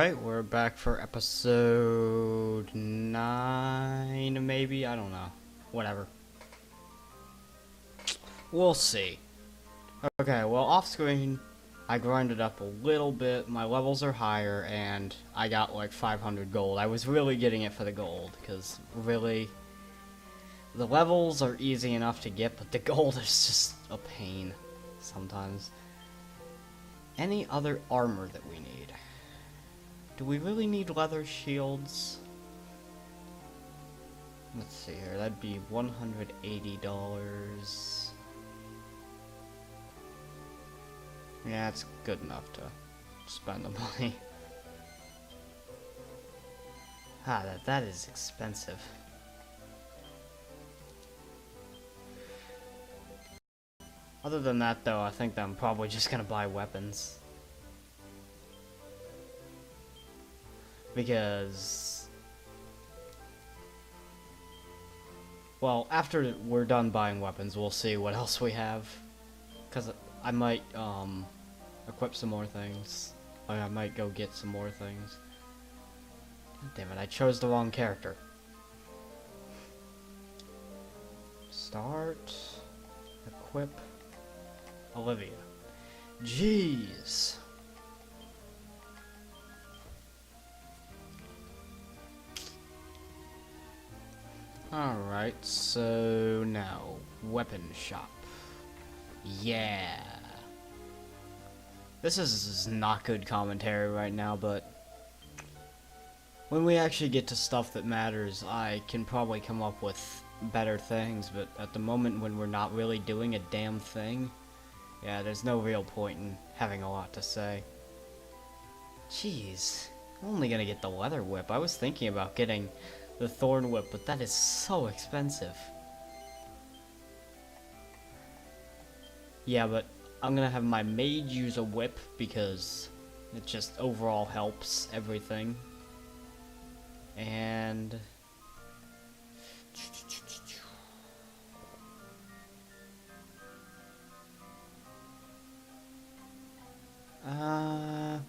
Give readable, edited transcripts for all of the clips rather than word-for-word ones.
Alright, we're back for episode 9, maybe? I don't know. Whatever. We'll see. Okay, well, off screen, I grinded up a little bit. My levels are higher, and I got like 500 gold. I was really getting it for the gold, because really, the levels are easy enough to get, but the gold is just a pain sometimes. Any other armor that we need? Do we really need leather shields? Let's see here, that'd be $180. Yeah, it's good enough to spend the money. That is expensive. Other than that, though, I think that I'm probably just gonna buy weapons. Because, well, after we're done buying weapons, we'll see what else we have. Because I might, equip some more things. Like, I might go get some more things. God damn it, I chose the wrong character. Start. Equip. Olivia. Jeez. Alright, so now, weapon shop. Yeah. This is not good commentary right now, but when we actually get to stuff that matters, I can probably come up with better things, but at the moment when we're not really doing a damn thing, yeah, there's no real point in having a lot to say. Jeez, I'm only gonna get the leather whip. I was thinking about getting the thorn whip, but that is so expensive. Yeah, but I'm gonna have my maid use a whip because it just overall helps everything. And I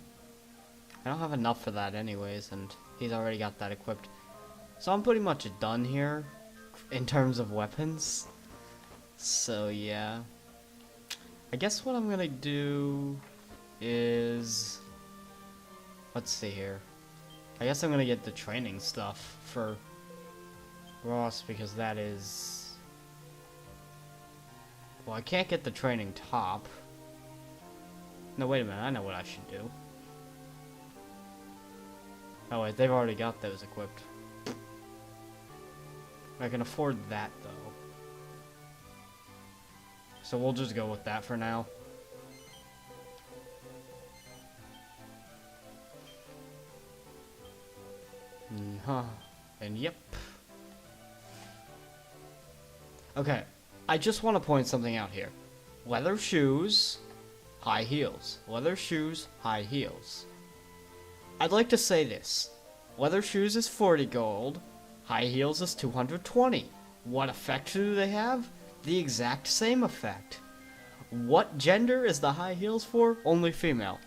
don't have enough for that anyways, and he's already got that equipped. So I'm pretty much done here in terms of weapons. So yeah. I guess what I'm gonna do is, let's see here. I guess I'm gonna get the training stuff for Ross because that is, well, I can't get the training top. No, wait a minute, I know what I should do. Oh wait, they've already got those equipped. I can afford that though. So we'll just go with that for now. And yep. Okay, I just want to point something out here. Leather shoes, high heels. Leather shoes, high heels. I'd like to say this. Leather shoes is 40 gold. High heels is 220. What effect do they have? The exact same effect. What gender is the high heels for? Only female.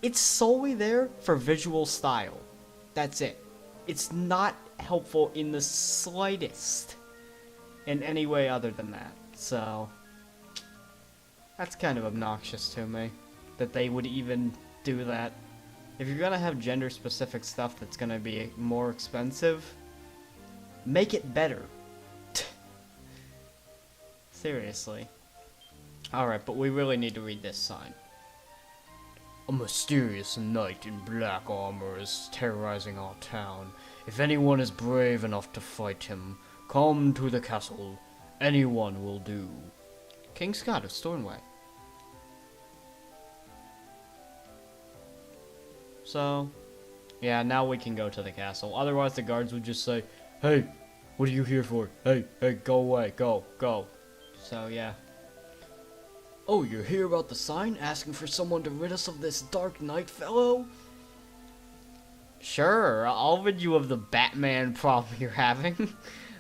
It's solely there for visual style. That's it. It's not helpful in the slightest in any way other than that. So that's kind of obnoxious to me that they would even do that. If you're gonna have gender specific stuff that's gonna be more expensive, make it better. Seriously. Alright, but we really need to read this sign. A mysterious knight in black armor is terrorizing our town. If anyone is brave enough to fight him, come to the castle. Anyone will do. King Scott of Stornway. So, yeah, now we can go to the castle. Otherwise the guards would just say, "Hey, what are you here for? Hey, go away, go. So, yeah. Oh, you're here about the sign? Asking for someone to rid us of this dark knight fellow? Sure, I'll rid you of the Batman problem you're having.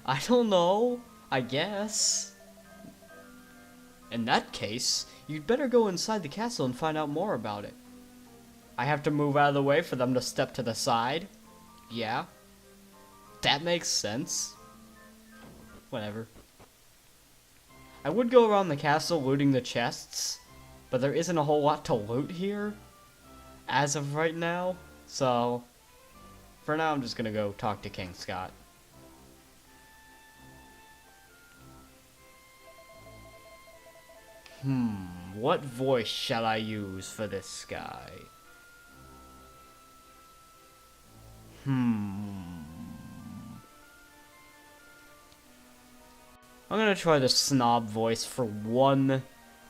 I don't know. I guess. In that case, you'd better go inside the castle and find out more about it. I have to move out of the way for them to step to the side. Yeah. That makes sense. Whatever. I would go around the castle looting the chests, but there isn't a whole lot to loot here as of right now. So, for now I'm just gonna go talk to King Scott. What voice shall I use for this guy? I'm gonna try the snob voice for one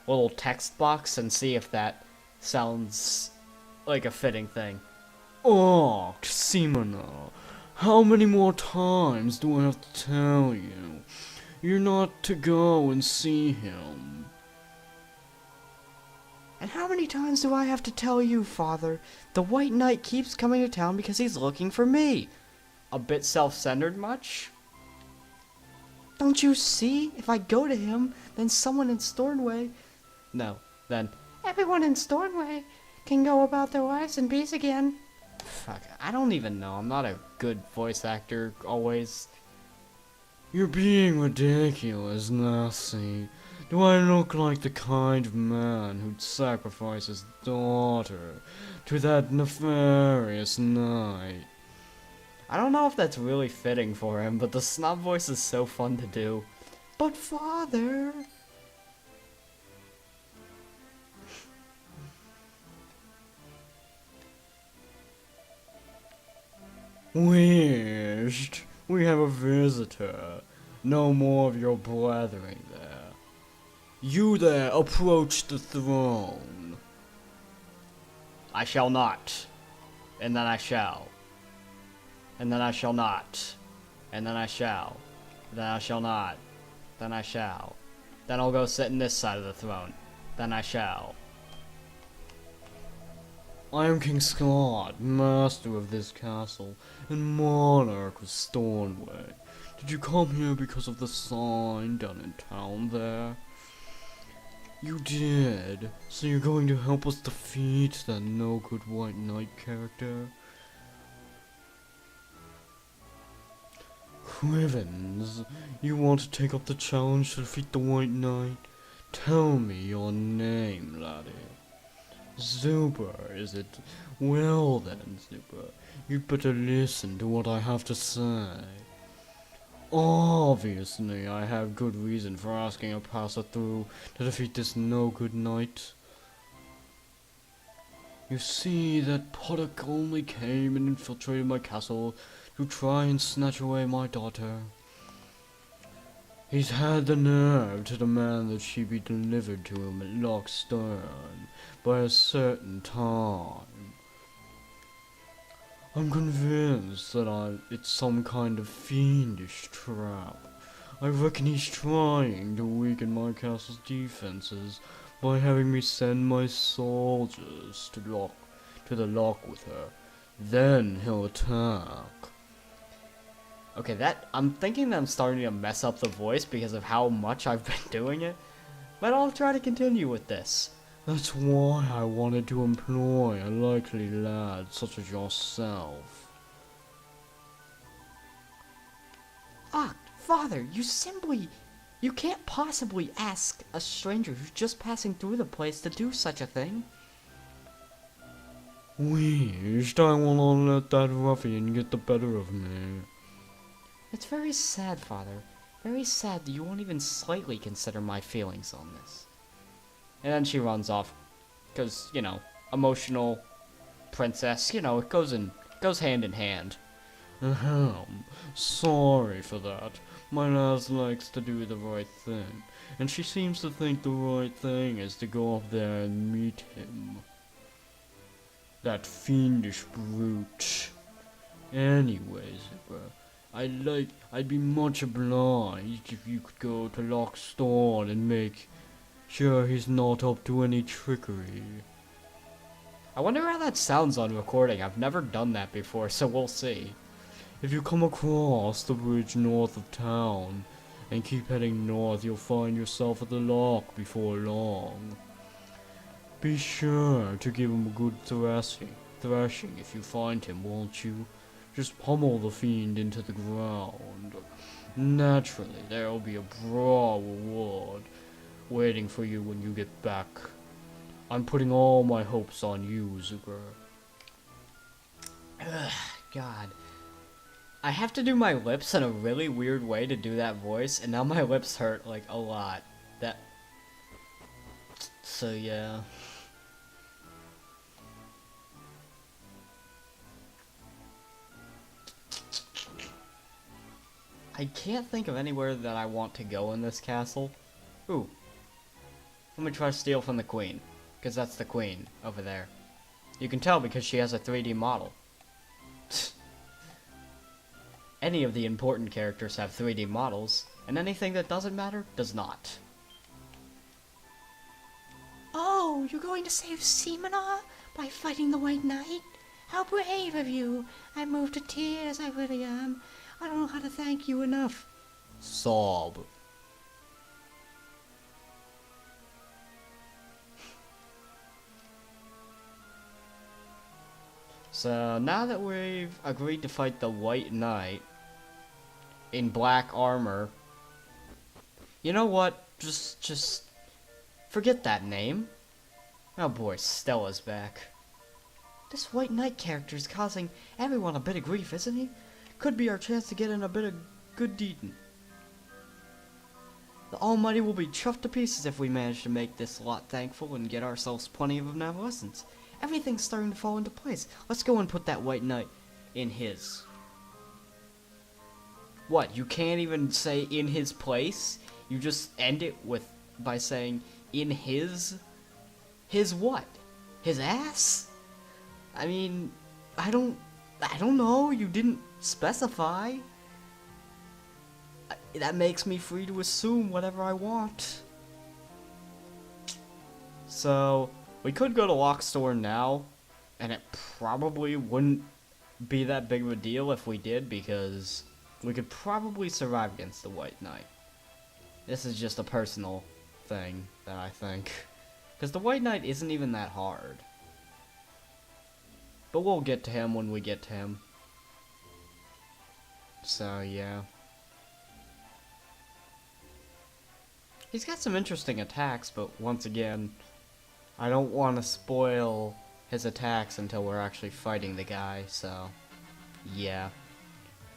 little text box and see if that sounds like a fitting thing. Oh, Simona, how many more times do I have to tell you? You're not to go and see him. And how many times do I have to tell you, Father? The White Knight keeps coming to town because he's looking for me. A bit self-centered much? Don't you see? If I go to him, then someone in Stornway... No, then... Everyone in Stornway can go about their lives in peace again. Fuck, I don't even know. I'm not a good voice actor, always. You're being ridiculous, Lassie. Do I look like the kind of man who'd sacrifice his daughter to that nefarious knight? I don't know if that's really fitting for him, but the snob voice is so fun to do. But Father... Wished, we have a visitor. No more of your blathering there. You there, approach the throne. I shall not. And then I shall. And then I shall not. And then I shall. Then I shall not. Then I shall. Then I'll go sit in this side of the throne. Then I shall. I am King Scott, master of this castle, and monarch of Stornway. Did you come here because of the sign down in town there? You did. So you're going to help us defeat that no-good White Knight character? Crivens, you want to take up the challenge to defeat the White Knight? Tell me your name, laddie. Zuper, is it? Well then, Zuper, you'd better listen to what I have to say. Obviously, I have good reason for asking a passer-through to defeat this no-good knight. You see, that Puddock only came and infiltrated my castle to try and snatch away my daughter. He's had the nerve to demand that she be delivered to him at Lockstern by a certain time. I'm convinced that it's some kind of fiendish trap. I reckon he's trying to weaken my castle's defenses by having me send my soldiers to the lock with her. Then he'll attack. Okay, I'm thinking that I'm starting to mess up the voice because of how much I've been doing it, but I'll try to continue with this. That's why I wanted to employ a likely lad such as yourself. Ah, Father, you can't possibly ask a stranger who's just passing through the place to do such a thing. Wished I will not let that ruffian get the better of me. It's very sad, Father. Very sad that you won't even slightly consider my feelings on this. And then she runs off. Because, you know, emotional princess, you know, it goes hand in hand. Ahem. Sorry for that. My lass likes to do the right thing. And she seems to think the right thing is to go up there and meet him. That fiendish brute. Anyways, I'd be much obliged if you could go to Lockstone and make sure he's not up to any trickery. I wonder how that sounds on recording. I've never done that before, so we'll see. If you come across the bridge north of town and keep heading north, you'll find yourself at the lock before long. Be sure to give him a good thrashing if you find him, won't you? Just pummel the fiend into the ground. Naturally, there will be a broad reward waiting for you when you get back. I'm putting all my hopes on you, Zucker. Ugh, God. I have to do my lips in a really weird way to do that voice, and now my lips hurt, like, a lot. So, yeah. I can't think of anywhere that I want to go in this castle. Ooh. Let me try to steal from the queen. Because that's the queen over there. You can tell because she has a 3D model. Any of the important characters have 3D models, and anything that doesn't matter does not. Oh, you're going to save Simona by fighting the White Knight? How brave of you! I'm moved to tears, I really am. I don't know how to thank you enough. Sob. So, now that we've agreed to fight the White Knight in black armor, you know what? Just forget that name. Oh boy, Stella's back. This White Knight character is causing everyone a bit of grief, isn't he? Could be our chance to get in a bit of good deedin'. The Almighty will be chuffed to pieces if we manage to make this lot thankful and get ourselves plenty of benevolence. Everything's starting to fall into place. Let's go and put that White Knight in his. What, you can't even say in his place? You just end it by saying in his? His what? His ass? I mean, I don't know. You didn't specify. That makes me free to assume whatever I want. So, we could go to Lockstore now, and it probably wouldn't be that big of a deal if we did, because we could probably survive against the White Knight. This is just a personal thing that I think. Because the White Knight isn't even that hard. But we'll get to him when we get to him. So, yeah. He's got some interesting attacks, but once again, I don't want to spoil his attacks until we're actually fighting the guy, so yeah.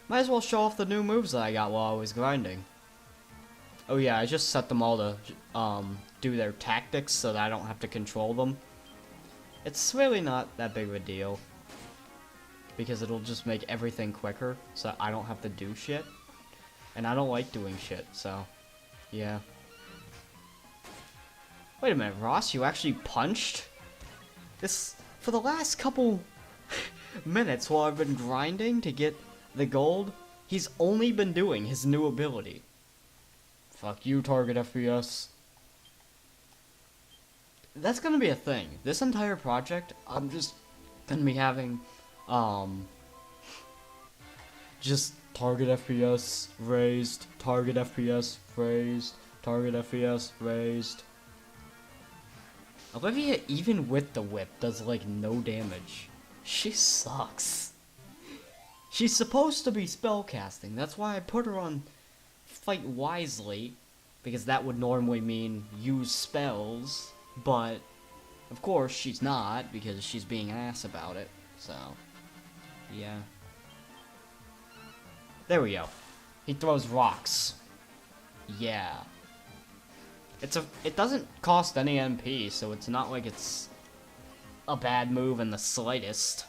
Might as well show off the new moves that I got while I was grinding. Oh yeah, I just set them all to do their tactics so that I don't have to control them. It's really not that big of a deal, because it'll just make everything quicker, so I don't have to do shit. And I don't like doing shit, so yeah. Wait a minute, Ross, you actually punched? This, for the last couple minutes while I've been grinding to get the gold, he's only been doing his new ability. Fuck you, target FPS. That's gonna be a thing. This entire project, I'm just gonna be having, just target FPS raised, target FPS raised, target FPS raised. Olivia, even with the whip, does like no damage. She sucks. She's supposed to be spellcasting. That's why I put her on Fight Wisely, because that would normally mean use spells, but of course she's not, because she's being an ass about it. So, yeah. There we go. He throws rocks. Yeah. It doesn't cost any MP, so it's not like it's a bad move in the slightest.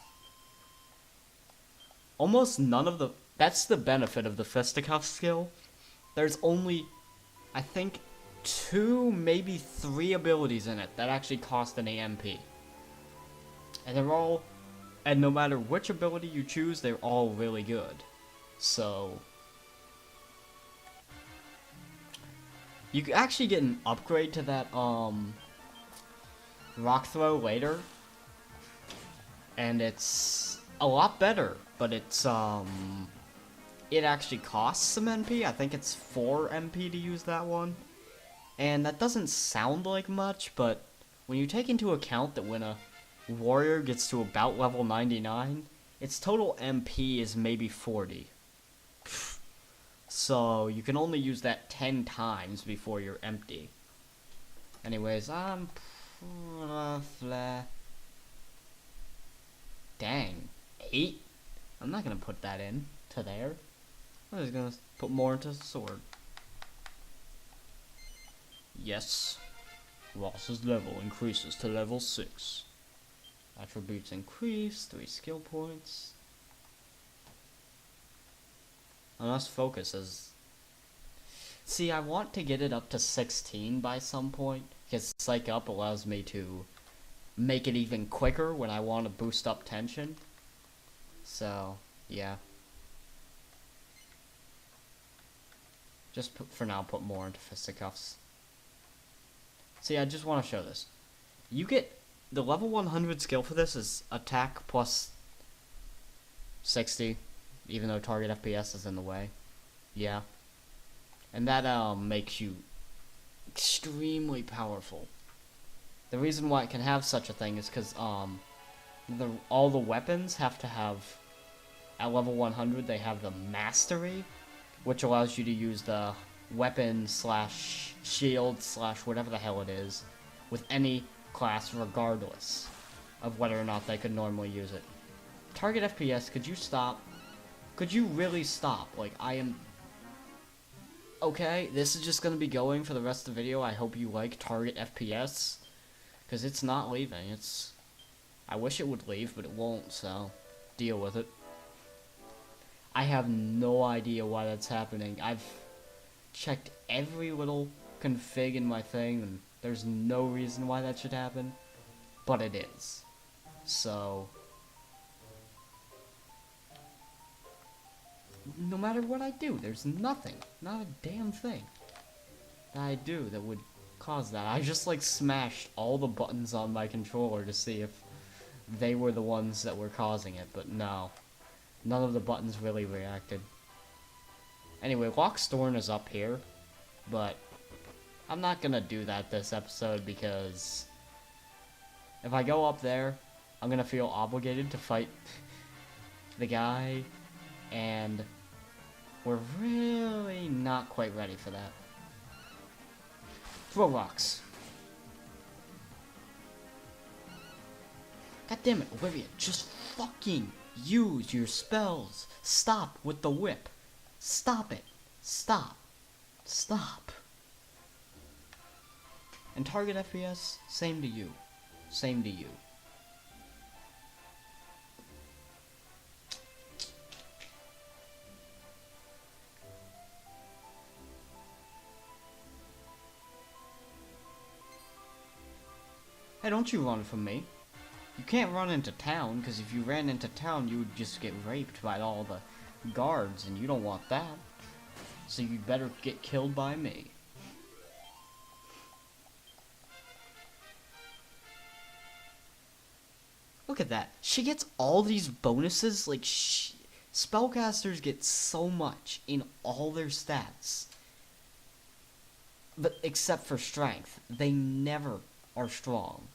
Almost none of the... That's the benefit of the fisticuff skill. There's only, I think, 2, maybe 3 abilities in it that actually cost an MP. And they're all... And no matter which ability you choose, they're all really good. So... You can actually get an upgrade to that, rock throw later. And it's a lot better, but it's, it actually costs some MP. I think it's 4 MP to use that one. And that doesn't sound like much, but when you take into account that when a warrior gets to about level 99, its total MP is maybe 40. So you can only use that 10 times before you're empty. Anyways, dang, 8? I'm not gonna put that in to there. I'm just gonna put more into the sword. Yes. Ross's level increases to level 6. Attributes increase, 3 skill points. Unless focus is... See, I want to get it up to 16 by some point, because Psych Up allows me to make it even quicker when I want to boost up tension. So, yeah. Just for now, put more into fisticuffs. See, I just want to show this. You get... The level 100 skill for this is attack plus 60, even though target FPS is in the way. Yeah. And that makes you extremely powerful. The reason why it can have such a thing is because all the weapons have to have, at level 100, they have the mastery, which allows you to use the weapon slash shield slash whatever the hell it is with any class regardless of whether or not they could normally use it. Target FPS, could you stop? Could you really stop? Like, I am... Okay, this is just gonna be going for the rest of the video. I hope you like target FPS, because it's not leaving. It's... I wish it would leave, but it won't, so deal with it. I have no idea why that's happening. I've checked every little config in my thing, and there's no reason why that should happen, but it is. So, no matter what I do, there's nothing, not a damn thing that I do that would cause that. I just like smashed all the buttons on my controller to see if they were the ones that were causing it, but no. None of the buttons really reacted. Anyway, Lockstorn is up here, but I'm not gonna do that this episode because if I go up there, I'm gonna feel obligated to fight the guy, and we're really not quite ready for that. Throw rocks. God damn it, Olivia, just fucking use your spells. Stop with the whip. Stop it. Stop. Stop. And target FPS, same to you. Same to you. Hey, don't you run from me. You can't run into town, because if you ran into town, you would just get raped by all the guards, and you don't want that. So you'd better get killed by me. Look at that. She gets all these bonuses, like, spellcasters get so much in all their stats. But except for strength. They never are strong.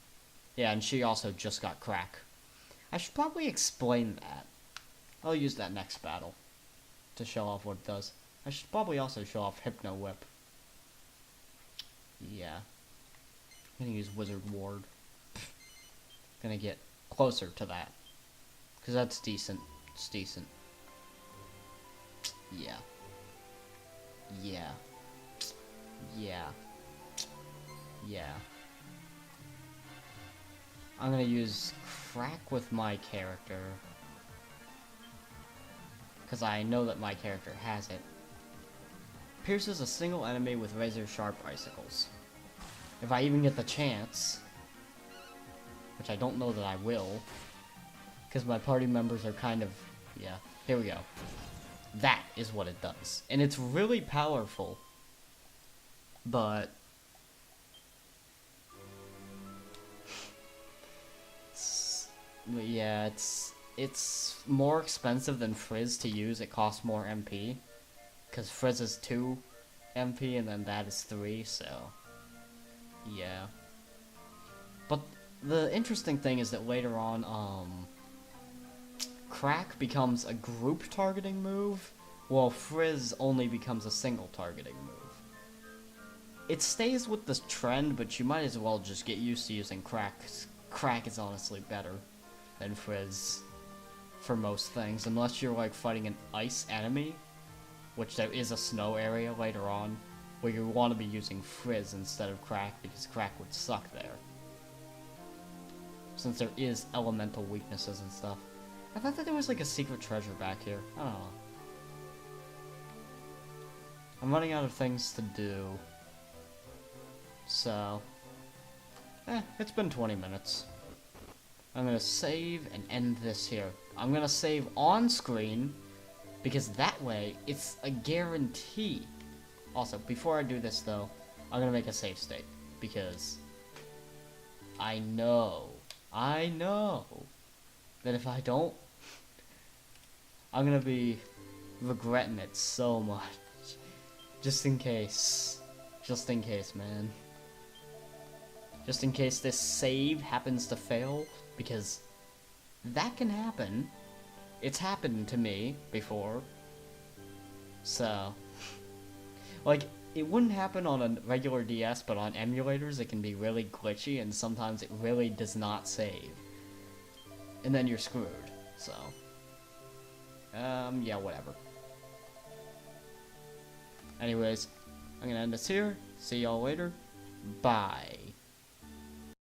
Yeah, and she also just got crack. I should probably explain that. I'll use that next battle to show off what it does. I should probably also show off Hypno Whip. Yeah. I'm gonna use Wizard Ward. Gonna get closer to that. Because that's decent. It's decent. Yeah. Yeah. Yeah. Yeah. I'm gonna use Crack with my character. Because I know that my character has it. Pierces a single enemy with razor-sharp icicles. If I even get the chance, which I don't know that I will, because my party members are kind of... Yeah, here we go. That is what it does. And it's really powerful, but... yeah, it's more expensive than Frizz to use. It costs more MP. Because Frizz is 2 MP and then that is 3, so... yeah. the interesting thing is that later on, Crack becomes a group targeting move, while Frizz only becomes a single targeting move. It stays with this trend, but you might as well just get used to using Crack. Crack is honestly better than Frizz for most things, unless you're like fighting an ice enemy, which there is a snow area later on, where you want to be using Frizz instead of Crack, because Crack would suck there. Since there is elemental weaknesses and stuff. I thought that there was like a secret treasure back here. I don't know. I'm running out of things to do. So, it's been 20 minutes. I'm gonna save and end this here. I'm gonna save on screen, because that way, it's a guarantee. Also, before I do this though, I'm gonna make a save state, because I know that if I don't, I'm gonna be regretting it so much. Just in case, man. Just in case this save happens to fail, because that can happen. It's happened to me before. So, like, it wouldn't happen on a regular DS, but on emulators it can be really glitchy, and sometimes it really does not save. And then you're screwed, so. Yeah, whatever. Anyways, I'm gonna end this here. See y'all later. Bye.